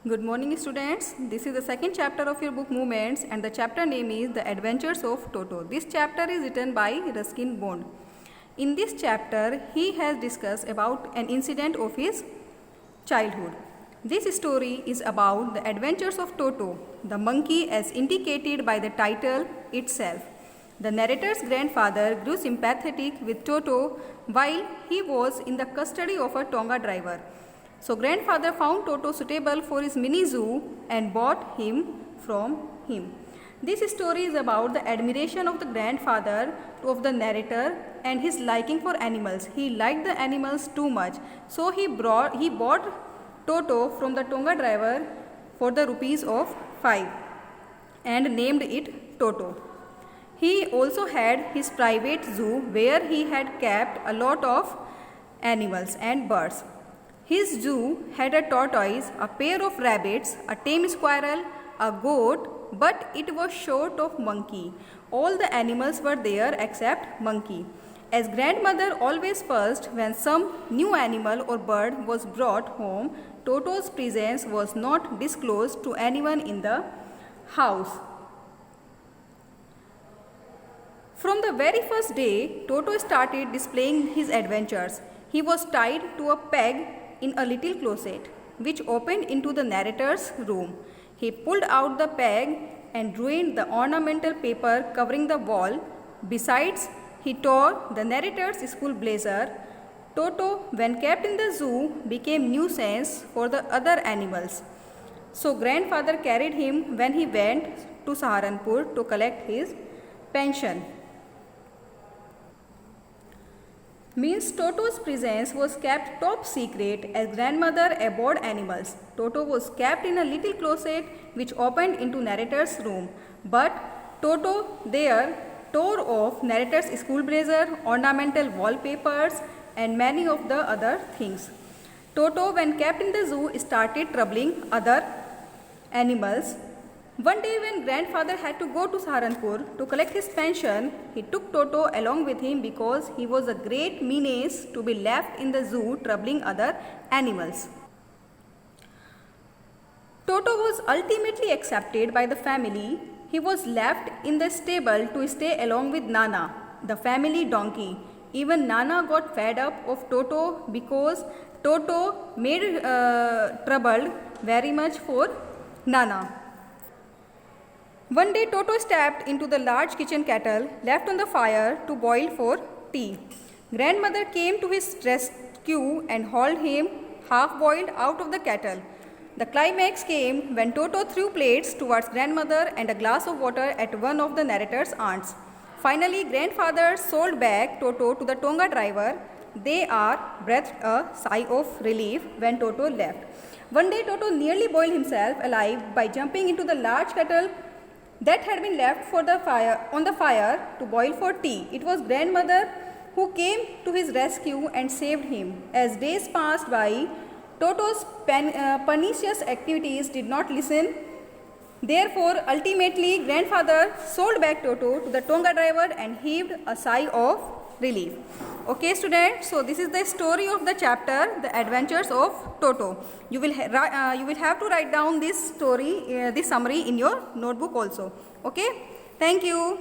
Good morning students. This is the second chapter of your book Movements and the chapter name is The Adventures of Toto. This chapter is written by Ruskin Bond. In this chapter he has discussed about an incident of his childhood. This story is about the adventures of Toto, the monkey as indicated by the title itself. The narrator's grandfather grew sympathetic with Toto while he was in the custody of a Tonga driver. So grandfather found Toto suitable for his mini zoo and bought him from him. This story is about the admiration of the grandfather of the narrator and his liking for animals. He liked the animals too much, so he bought Toto from the Tonga driver for the rupees of 5 and named it Toto. He also had his private zoo where he had kept a lot of animals and birds. His zoo had a tortoise, a pair of rabbits, a tame squirrel, a goat, but it was short of monkey. All the animals were there except monkey. As grandmother always fussed when some new animal or bird was brought home, Toto's presence was not disclosed to anyone in the house. From the very first day, Toto started displaying his adventures. He was tied to a peg in a little closet which opened into the narrator's room. He pulled out the peg and ruined the ornamental paper covering the wall. Besides, he tore the narrator's school blazer. Toto, when kept in the zoo, became nuisance for the other animals. So grandfather carried him when he went to Saharanpur to collect his pension. Means Toto's presence was kept top secret as grandmother abhorred animals. Toto was kept in a little closet which opened into narrator's room. But Toto there tore off narrator's school blazer, ornamental wallpapers and many of the other things. Toto, when kept in the zoo, started troubling other animals. One day when grandfather had to go to Saharanpur to collect his pension, he took Toto along with him because he was a great menace to be left in the zoo troubling other animals. Toto was ultimately accepted by the family. He was left in the stable to stay along with Nana, the family donkey. Even Nana got fed up of Toto because Toto made trouble very much for Nana. One day Toto stepped into the large kitchen kettle left on the fire to boil for tea. Grandmother came to his rescue and hauled him half-boiled out of the kettle. The climax came when Toto threw plates towards grandmother and a glass of water at one of the narrator's aunts. Finally, grandfather sold back Toto to the Tonga driver. They breathed a sigh of relief when Toto left. One day Toto nearly boiled himself alive by jumping into the large kettle that had been left on the fire to boil for tea. It was grandmother who came to his rescue and saved him. As days passed by, Toto's pernicious activities did not listen. Therefore, ultimately, grandfather sold back Toto to the Tonga driver and heaved a sigh of relief. Okay students, so this is the story of the chapter, The Adventures of Toto. You will have to write down this story, this summary in your notebook also. Okay, thank you.